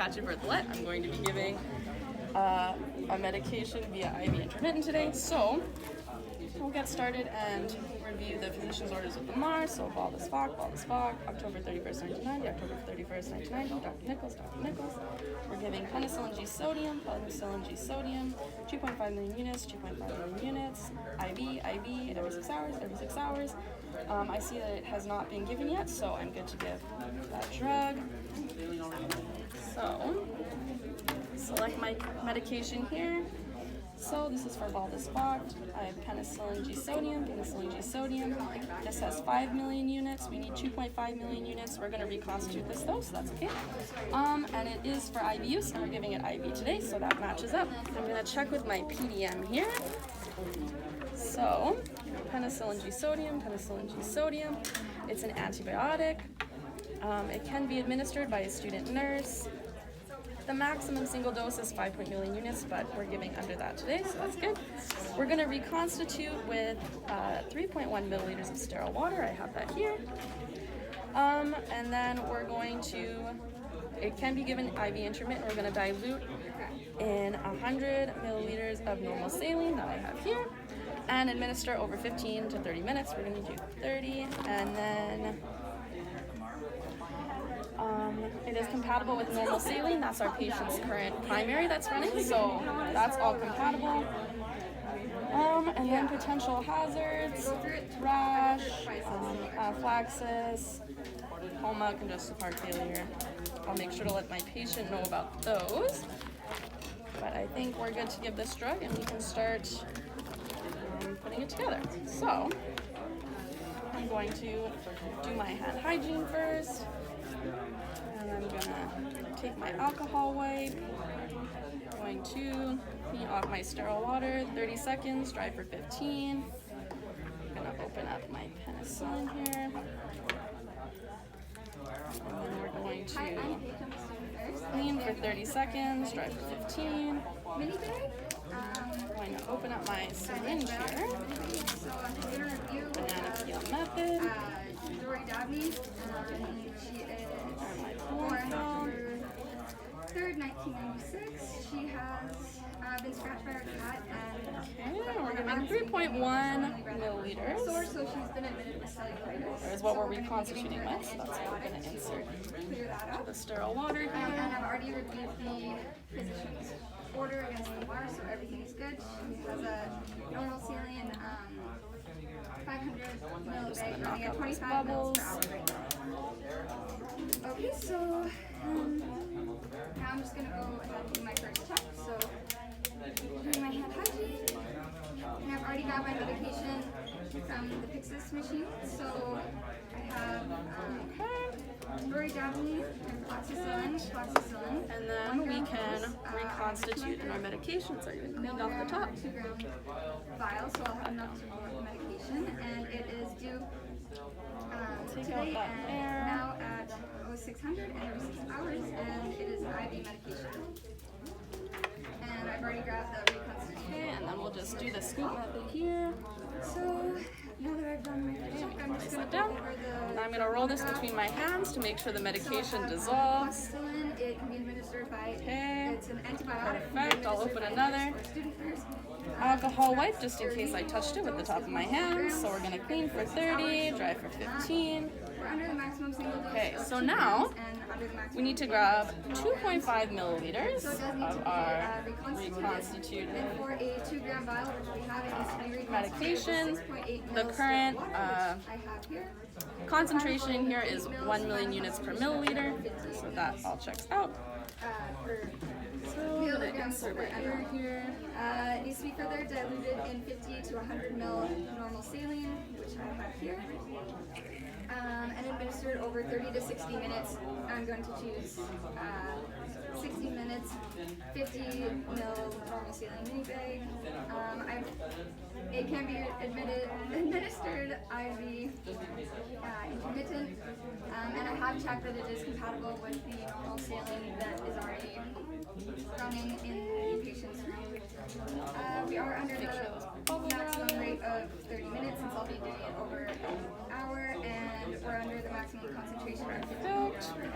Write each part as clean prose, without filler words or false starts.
Katya Bertholet. I'm going to be giving a medication via IV intermittent today. So we'll get started and review the physician's orders with the NURS. So Valdes Fock, October 31st, 1990, October 31st, 1990, Dr. Nichols. We're giving Penicillin G Sodium, 2.5 million units, IV, every 6 hours. I see that it has not been given yet, so I'm good to give that drug. So, select my medication here. So this is for Valdes Fock. I have Penicillin G Sodium. This has 5 million units. We need 2.5 million units. We're going to reconstitute this though, so that's okay. And it is for IV use, and we're giving it IV today, so that matches up. I'm going to check with my PDM here. So, Penicillin G Sodium. It's an antibiotic. It can be administered by a student nurse. The maximum single dose is 5 million units, but we're giving under that today, so that's good. We're going to reconstitute with 3.1 milliliters of sterile water. I have that here. And then we're going to, it can be given IV intermittent. We're going to dilute in 100 milliliters of normal saline that I have here and administer over 15 to 30 minutes. We're going to do 30, and then it is compatible with normal saline. That's our patient's current primary that's running, so that's all compatible. And then potential hazards, rash, anaphylaxis, coma, congestive heart failure. I'll make sure to let my patient know about those. But I think we're good to give this drug and we can start putting it together. So, I'm going to do my hand hygiene first. And I'm gonna take my alcohol wipe. I'm going to clean off my sterile water, 30 seconds, dry for 15. I'm gonna open up my penicillin here. And then we're going to clean for 30 seconds, dry for 15. I'm going to open up my syringe here. Banana peel method. Born October 3rd, 1996. She has been scratched by her cat and we're giving 3.1 milliliters. So she's been admitted with cellulitis. That is what we're reconstituting with, so that's what we're going to insert. Clear that up. The sterile water here. And I've already reviewed the physician's order against the NURS, so everything's good. She has a normal saline 500 millibag running at 25 mils per hour right now. Okay, so now I'm just going to go ahead and do my first check. So, doing my hand hygiene. And I've already got my medication from the Pyxis machine. So, I have Doridavine and Floxacillin. And then we can reconstitute in our medications. Are even cleaned off the top. 2-gram vial, so I'll have enough to support the medication. And it is due today and now at 0600 and every 6 hours, and it is an IV medication. And I've already grabbed the reconstitution. Okay, and then we'll just do the scoop method here. So now that I've done my check, I'm just going to go over the. And I'm going to roll this between my hands to make sure the medication dissolves. Penicillin, it can be administered by. Okay. It's an antibiotic. Perfect. I'll open another. Alcohol wipe just in case I touched it with the top of my hands. So we're going to clean for 30, dry for 15. We're under the maximum single dose. Okay, so now we need to grab 2.5 milliliters of our reconstituted for a 2-gram vial, which we have in medication. The current concentration in here is 1 million units per milliliter, so that all checks out. So I'm going to insert my error here. It needs to be further diluted in 50 to 100 ml normal saline, which I have here. And administered over 30 to 60 minutes. I'm going to choose 60 minutes, 50 ml normal saline minibag. It can be administered IV intermittent, and I have checked that it is compatible with the normal saline that is already running in the patient's room. We are under the maximum rate of 30 minutes since I'll be doing it over an hour, and we're under the maximum concentration of 50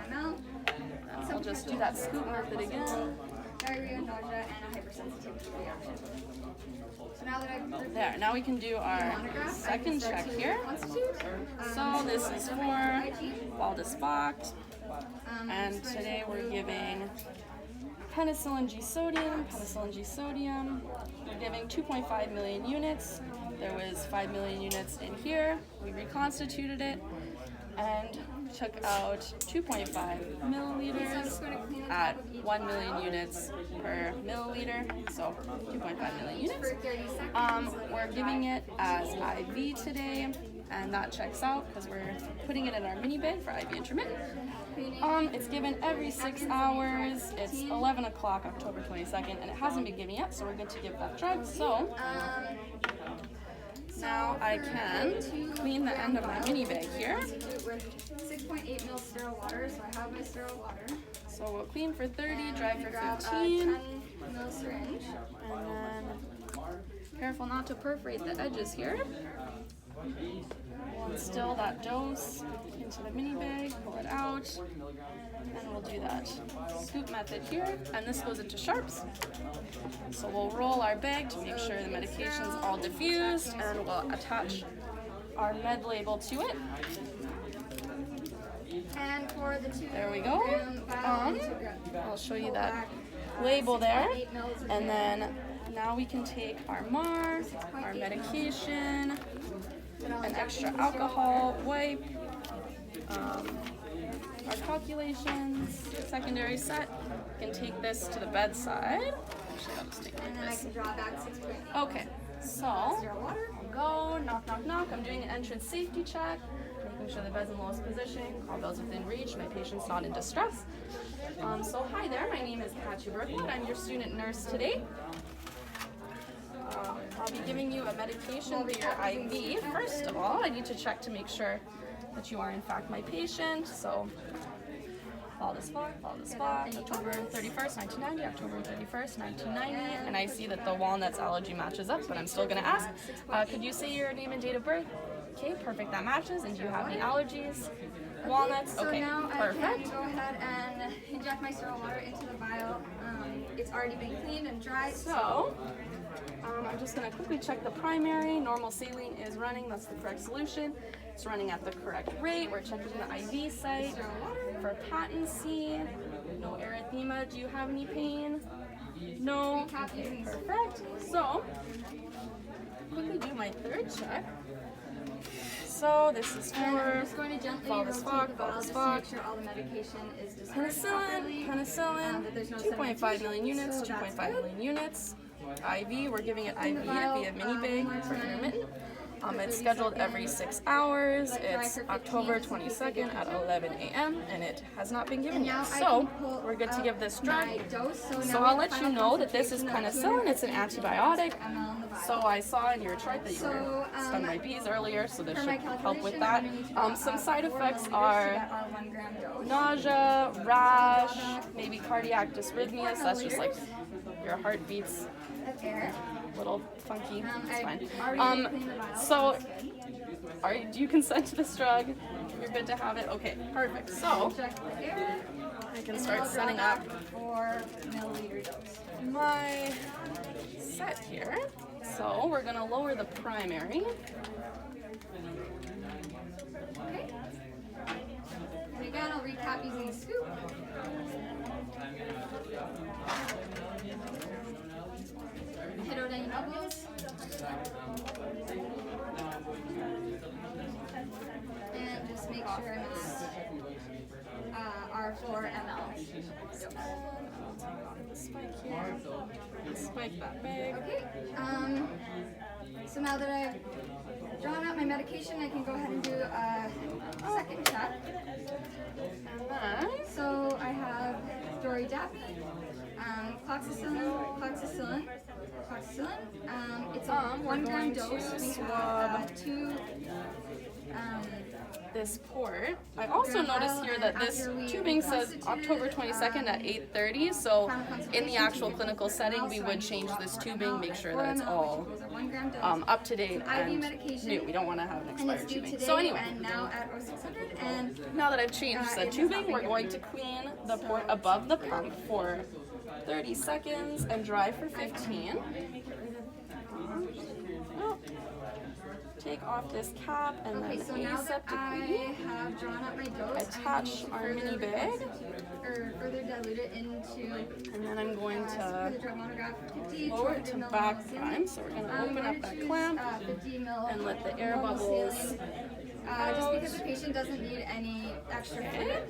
ml. And I'll just do that scoop method again. Diarrhea, nausea, and a hypersensitivity reaction. So now that I've There, now we can do our second check here. So this is for Valdespach, and today we're giving Penicillin G Sodium, We're giving 2.5 million units. There was 5 million units in here. We reconstituted it and took out 2.5 milliliters at 1 million units per milliliter, so 2.5 million units. We're giving it as IV today, and that checks out because we're putting it in our mini bag for IV intermittent. It's given every 6 hours. It's 11 o'clock, October 22nd, and it hasn't been given yet, so we're good to give that drug. So now I can clean the end of my mini bag here. With 6.8 ml sterile water, so I have my sterile water. So we'll clean for 30, dry for Grab 15, 10 ml syringe. and then careful not to perforate the edges here. We'll instill that dose into the mini bag, pull it out, and we'll do that scoop method here, and this goes into sharps. So we'll roll our bag to make sure the medication's all diffused, and we'll attach our med label to it. And for the 2 There we go. vial, I'll show you that label there, and then now we can take our MAR, our medication, an extra alcohol wipe, our calculations, secondary set. We can take this to the bedside. Actually, I'll just take it and like then I this. can draw back 6.8 Okay, so sterile water. go, knock, knock, knock. I'm doing an entrance safety check, making sure the bed's in the lowest position, call bells within reach, my patient's not in distress. So hi there, my name is Katya Bertholet. I'm your student nurse today. I'll be giving you a medication for your IV. First of all, I need to check to make sure that you are in fact my patient. So Valdespach, October 31st, 1990, October 31st, 1990. And I see that the walnuts allergy matches up, but I'm still gonna ask. Could you say your name and date of birth? Okay, perfect, that matches. And do you have any allergies? Walnuts, So okay, now I perfect. can go ahead and inject my sterile water into the vial. It's already been cleaned and dried. So, I'm just going to quickly check the primary. Normal saline is running. That's the correct solution. It's running at the correct rate. We're checking the IV site for patency. No erythema. Do you have any pain? No. Perfect. So, quickly do my third check. So this is And I'm for just going to gently rotate the vial just to make sure all the medication is dispersed properly. Penicillin, that there's no 2.5 million units, so that's 2.5 million units. IV, we're giving it IV via mini bag for intermittent. It's scheduled every 6 hours. It's October 22nd at 11 a.m. and it has not been given yet. So we're good to give this drug. So I'll let you know that this is penicillin. It's an antibiotic. So I saw in your chart that you were stung by bees earlier, so this should help with that. Some side effects are nausea, rash, maybe cardiac dysrhythmia. So that's just like your heart beats a little funky. It's fine. So do you consent to this drug? You're good to have it? Okay, perfect. So I can start setting up my set here. So we're gonna lower the primary. Okay. And again, I'll recap using the scoop. Hit out any bubbles. And just make sure it's our 4 ml. Spike here. Spike that big. Okay. So now that I've drawn out my medication, I can go ahead and do a second check. And then So I have Doridapi, cloxacillin. It's a 1 gram dose. We have 2 this port. I also noticed here that this tubing says October 22nd at 8:30, so in the actual clinical setting we would change this tubing, make sure that it's all up to date and new. We don't want to have an expired tubing. So anyway, now at 0600, and now that I've changed the tubing, we're going to clean the port above the pump for 30 seconds and dry for 15. Take off this cap and okay, then so now that I have drawn up my dose, attach our mini bag, or further dilute it into, and then I'm going to the drug monograph 50 lower it to back prime. So we're going to open up that clamp 50 ml and let the air bubbles just because the patient doesn't need any extra fluid.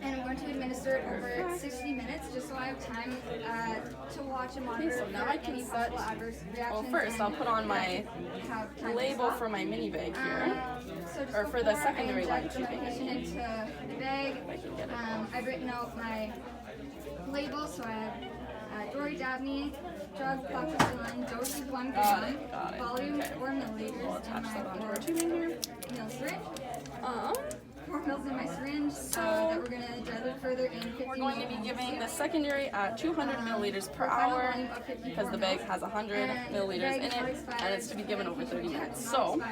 And I'm going to administer it over 60 minutes just so I have time to watch and monitor so now I can any set, possible adverse reactions. well first I'll put on my label for my mini bag here, so or for the secondary line tubing. Into the bag. I've written out my label, so I have Dory Dabney, drug Penicillin, dose of 1 gram, volume 4 milliliters. We'll attach that onto our tubing here. Ml syringe. 4 mils in my syringe, that we're going to dilute further in 50 We're going to be giving the secondary at 200 milliliters per hour because the bag has 100 milliliters in it, and it's to be given over 30 minutes. So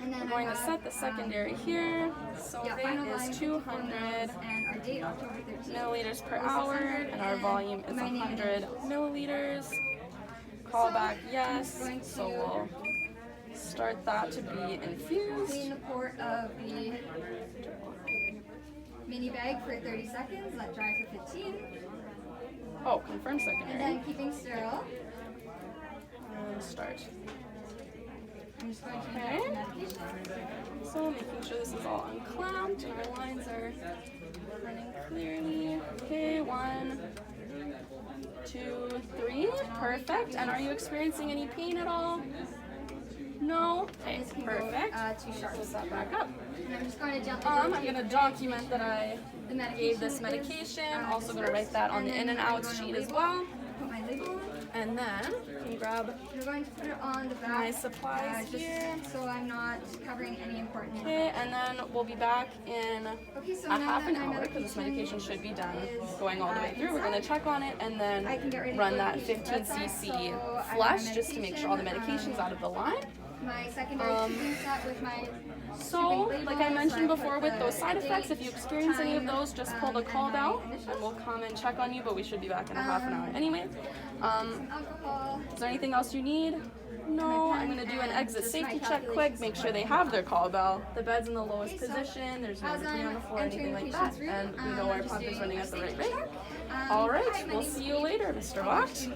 we're going to set the secondary here. So rate is 200 milliliters per hour, and our volume is 100 milliliters. Call back yes. So we'll start that to be infused. Clean the port of the mini bag for 30 seconds, let dry for 15. Oh, confirm secondary. And then keeping sterile. And start. I'm just going to inject the medication. So making sure this is all unclamped and our lines are running clearly. Okay, 1, 2, 3. Perfect. And are you experiencing any pain at all? No? Okay, perfect. Too sharp. Put that back up. And I'm just going to gently I'm going to document that I gave this medication. Also going to write that on the in and outs sheet as well. Put my label on. And then I can grab We're going to put it on the back. my supplies just here. so I'm not covering any important info. Okay, and then we'll be back in Okay, so a now half that an my hour because this medication should be done is, going all the way through. We're going to check on it and then I can get ready run for that the patient 15 bedside, cc so I have flush my just to make sure all the medication's out of the line. My secondary tubing set with my So, tubing like I label, mentioned so I before put with the those side effects, date, if you experience any of time, those, just pull the and call my bell initials. and we'll come and check on you, but we should be back in a half an hour anyway. Alcohol. Is there anything else you need? No, I'm going to do an exit safety check quick, make sure they have their call bell. The bed's in the lowest position, there's no debris on the floor or anything like that, and we know our pump is running at the right rate. Alright, we'll see you later, Mr. Wacht.